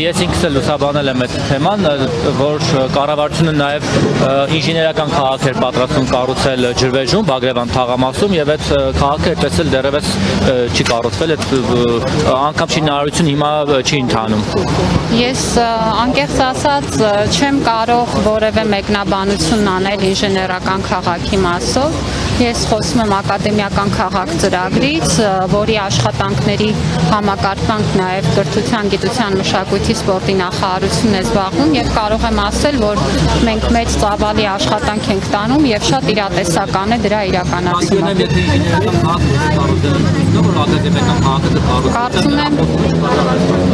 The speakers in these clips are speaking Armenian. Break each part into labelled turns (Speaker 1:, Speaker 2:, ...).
Speaker 1: Ես ինքս էլ լուսաբանել եմ այդ թեման, որ կառավարությունը նաև ինժեներական քաղաք էր պատրաստում կառուցել Ջրվեժում, Բագրևան թաղամասում եւ այդ քաղաքը այդպես էլ դեռևս չի կառուցվել, այդ անգամ շինարարություն հիմա չի ընթանում։
Speaker 2: Ես անկեղծ ասած չեմ կարող որևէ մեկնաբանություն անել ինժեներական քաղաքի մասով։ Ես խոսում եմ ակադեմիական քաղաք ծրագրից, որի աշխատանքների համակարգանք նաև կրթության, գիտության, մշակույթի, սպորտի նախարարությունն է զբաղվում եւ կարող եմ ասել, որ մենք մեծ ծավալի աշխատանք ենք տանում եւ շատ իրատեսական է դրա իրականացումը։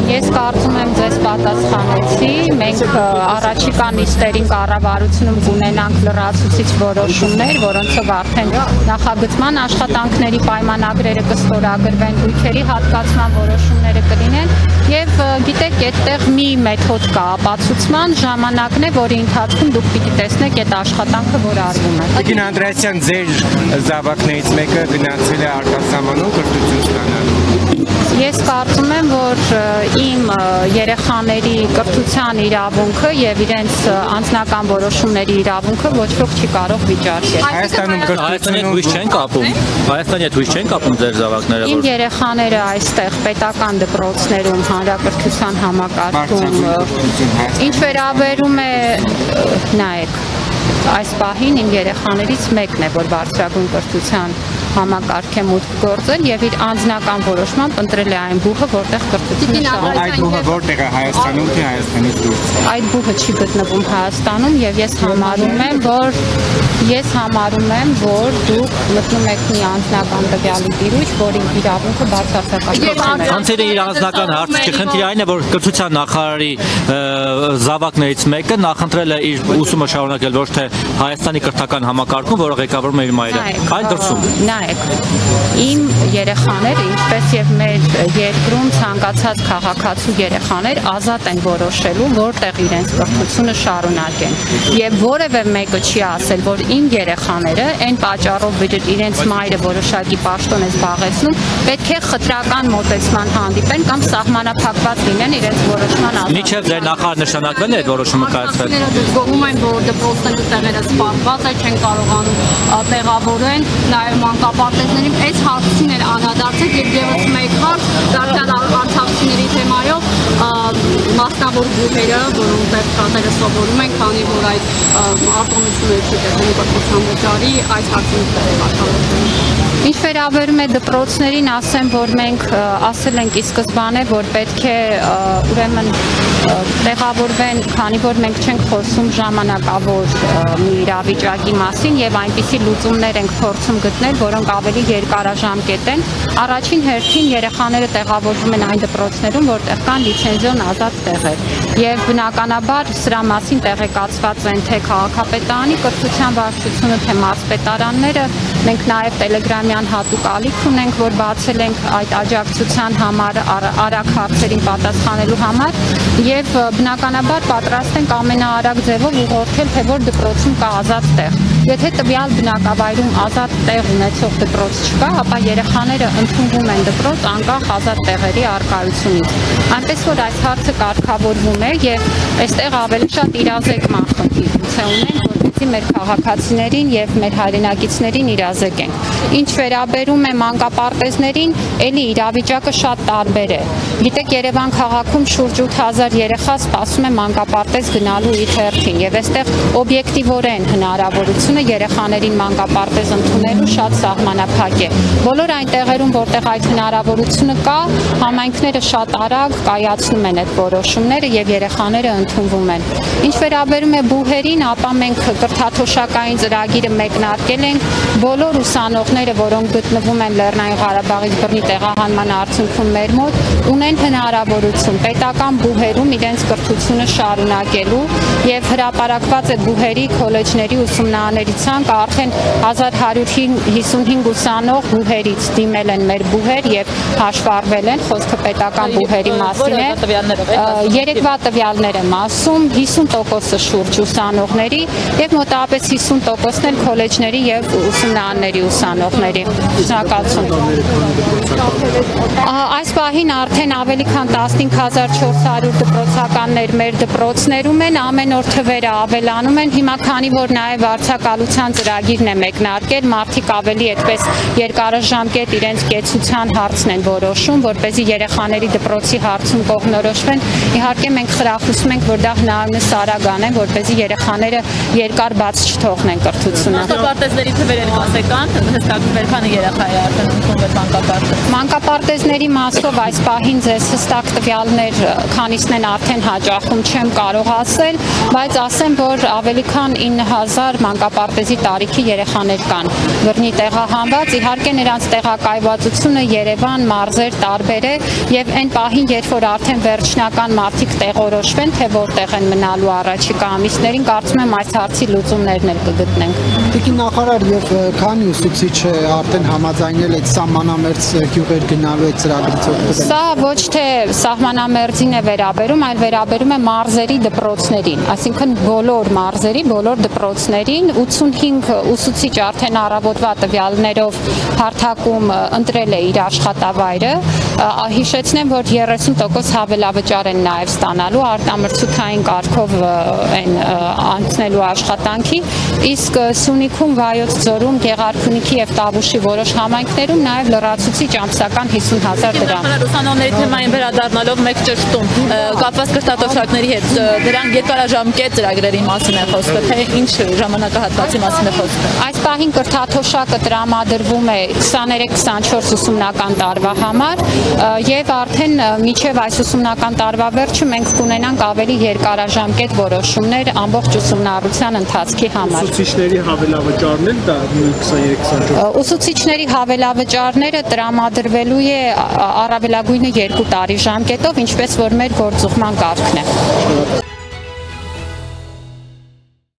Speaker 2: Ես կարծում եմ ձեզ պատասխանեցի, մենք առաջիկա նիստերին կառավարությունում կունենանք լրացուցիչ որոշումներ, որոնցով արդեն նախագծման աշխատանքների պայմանագրերը կստորագրվեն, գույքերի հատկացման որոշումները կլինեն եւ գիտեք, այդտեղ մի մեթոդ կա ապացուցման, ժամանակն է, որի ընթացքում դուք պիտի տեսնեք այդ աշխատանքը, որ արվում է։
Speaker 3: Տիկին Անդրեասյան, ձեր զավակներից մեկը գնացել է արտասահմանում կրթություն ստանալու։
Speaker 2: Ես կարծում եմ, որ իմ երեխաների կրթության իրավունքը եւ իրենց անձնական որոշումների իրավունքը ոչ ոք չի կարող վիճարկել։
Speaker 1: Հայաստանի հույս չեն կապում։ Հայաստանի հետ հույս չեն կապում ձեր զավակները։
Speaker 2: Իմ երեխաները այստեղ պետական դպրոցներում հանրակրթության համակարգում ինչ վերաբերում է նայեք այս պահին իմ երեխաներից մեկն է, որ բարձրագույն կրթության համակարգ է մուտք գործել եւ իր անձնական որոշմամբ ընտրել է այն բուհը, որտեղ կրթությունը շարունակվում է։
Speaker 3: Այդ բուհը որտեղ է, Հայաստանում թե Հայաստանից դուրս։
Speaker 2: Այդ բուհը չի գտնվում Հայաստանում եւ ես համարում եմ, որ դուք մտնում եք մի անձնական տվյալի տիրույթ, որի իրավունքը բացարձակական է։
Speaker 1: Կանցերի իր անձնական հարցը չի, խնդիրը այն է, որ կրթության նախարարի զավակներից մեկը նախընտրել է իր ուսումը շարունակել ոչ թե Հայաստանի կրթական համակարգում, որը ղեկավարում է իր մայրը, այլ դրսում։
Speaker 2: Իմ երեխաները, ինչպես եւ մեր երկրում ցանկացած քաղաքացու երեխաներ ազատ են որոշելու, որտեղ իրենց կրթությունը շարունակեն։ Եվ որևէ մեկը չի ասել, որ իմ երեխաները այն պատճառով, որ իրենց մայրը որոշակի պաշտոն է զբաղեցնում, պետք է խտրական մոտեցման հանդիպեն կամ սահմանափակված լինեն իրենց որոշման ազատությունը։
Speaker 1: Մինչև ձեր նախարար նշանակվել է այդ որոշումը կայացվել։
Speaker 2: Գովում են, որ դպրոցների տեղերը սպառված է, չեն կարողանում տեղավորեն, նաեւ մանկապարտեզներին այս հարցին էր անդրադարձել եւ եւս մեկ հարց դարձյալ արցախցիների թեմայով մասնավոր բուհերը, որոնց շատերը սովորում են, քանի որ այդ արտոնությունը չի տեղի կրթության վճարի, այս հարցին աշխատում։ Ինչ վերաբերում է դպրոցներին, ասեմ, որ մենք ասել ենք ի սկզբանե, որ պետք է ուրեմն տեղավորվեն, քանի որ մենք չենք խոսում ժամանակավոր մի իրավիճակի մասին եւ այնպիսի լուծումներ ենք փորձում գտնել, որոնք ավելի երկարաժամկետ են։ Առաջին հերթին երեխաները տեղավորվում են այն դպրոցներում, որտեղ կան լիցենզիոն ազատ տեղեր։ Եվ բնականաբար սրա մասին տեղեկացված են թե քաղաքապետարանի կրթության վարչությունը, թե մարզպետարանները, մենք նաեւ Տելեգրամյան հատուկ ալիք ունենք, որ բացել ենք այդ աջակցության համար, արագ հարցերին պատասխանելու համար եւ բնականաբար պատրաստ ենք ամենաարագ ձևով ուղղորդել, թե որ դպրոցում կա ազատ տեղ։ Եթե տվյալ բնակավայրում ազատ տեղ ունեցող դպրոց չկա, ապա երեխաները ընդունվում են դպրոց անկախ ազատ տեղերի առկայությունից։ Այնպես որ այս հարցը կարգավորվում է եւ այստեղ ավելի շատ իրազեկման խնդիր ունենք, որպեսզի մեր քաղաքացիներին եւ մեր հայրենակիցներին իրազեկենք։ Ինչ վերաբերում է մանկապարտեզներին, ելի իրավիճակը շատ տարբեր է։ Գիտեք, Երևան քաղաքում շուրջ 8000 երեխա սպասում է մանկապարտեզ գնալու իր հերթին եւ այստեղ օբյեկտիվորեն հնարավորությունը երեխաներին մանկապարտեզ ընդունելու շատ սահմանափակ է։ Բոլոր այն տեղերում, որտեղ այդ հնարավորությունը կա, համայնքները շատ արագ կայացնում են այդ որոշումները եւ երեխաները ընդունվում են։ Ինչ վերաբերում է բուհերին, ապա մենք կրթաթոշակային ծրագիրը մեկնարկել ենք բոլոր ուսանողները, որոնք գտնվում են Լեռնային Ղարաբաղից բռնի տեղահանման արդյունքում մեր մոտ, ունեն հնարավորություն պետական բուհերում իրենց կրթությունը շարունակելու եւ հրապարակված է բուհերի քոլեջների ուսումնաների ցանկ արդեն 1155 ուսանող բուհերից դիմել են մեր բուհեր եւ հաշվառվել են, խոսքը պետական բուհերի մասին է։ Երեկվա տվյալներ եմ ասում, 50%-ը շուրջ ուսանողների եւ մոտավորապես 50%-ն էլ քոլեջների եւ ուսումնարանների ուսանողների։ Շնորհակալություն։ Այս պահին արդեն ավելի քան 15400 դպրոցականներ մեր դպրոցներում են, ամեն օր թվերը ավելանում են, հիմա քանի որ նաև վարձակալության ծրագիրն է մեկնարկել, մարդիկ ավելի այդպես երկարաժամկետ իրենց կեցության հարցն են որոշում, որպեսզի երեխաների դպրոցի հարցում կողմնորոշվեն։ Իհարկե մենք խրախուսում ենք, որ դա հնարավորինս արագ անեն, որպեսզի երեխաները երկար բաց չթողնեն կրթությունը։
Speaker 4: Մանկապարտեզների թվերը կասեկան, հստակ քանի երեխա է արդեն ընդունվել մանկապարտեզ։
Speaker 2: Մանկապարտեզների մասով այս պահին ձեզ հստակ տվյալներ քանիսն են արդեն հաճախում չեմ կարող ասել, բայց ասեմ, որ ավելի քան 9000 մանկապարտեզի տարիքի երեխաներ կան բռնի տեղահանված, իհարկե նրանց տեղակայվածությունը Երևան, մարզեր տարբեր է եւ այն պահին, երբ որ արդեն վերջնական մարդիկ տեղորոշվեն, թե որտեղ են մնալու առաջիկա ամիսներին, կարծում եմ այս հարցի լուծումներն էլ կգտնենք։
Speaker 5: Տիկին նախարար, եւ քանի ուսուցիչ արդեն համաձայնել այդ սահմանամերձ գյուղեր գնալու այդ ծրագրից օգտվել։
Speaker 2: Սա ոչ թե սահմանամերձին է վերաբերում, այլ վերաբերում է մարզերի դպրոցներին, այսինքն բոլոր մարզերի, բոլոր դպրոցներին 85 ուսուցիչ արդեն առավոտվա տվյալներով հարթակում ընտրել է իր աշխատավայրը, հիշեցնեմ, որ 30% հավելավճար են նաև ստանալու արտամրցութային կարգով են անցնելու աշխատանքի, իսկ Սյունիքում, Վայոց ձորում, Գեղարքունիքի եւ Տավուշի որոշ համայնքներում նաև լրացուցիչ ամսական 50,000 դրամ։
Speaker 4: Ուսանողների թեմային վերադառնալով մեկ ճշտում կապված կրթատոշակների հետ դրանք երկարաժամկետ ծրագրերի մասին է խոսքը, թե ինչ ժամանակահատվածի մասին է խոսքը։
Speaker 2: Այս պահին կրթաթոշակը տրամադրվում է 23-24 ուսումնական տարվա համար եւ արդեն մինչեւ այս ուսումնական տարվա վերջը մենք կունենանք ավելի երկարաժամկետ որոշումներ ամբողջ ուսումնառության ընթացքի համար։
Speaker 6: Ուսուցիչների հավելավճարն էլ դա 23-24։
Speaker 2: Ուսուցիչների հավելավճարները տրամադրվելու է առավելագույնը 2 տարի ժամկետով, ինչպես որ մեր գործուղման կարգն է։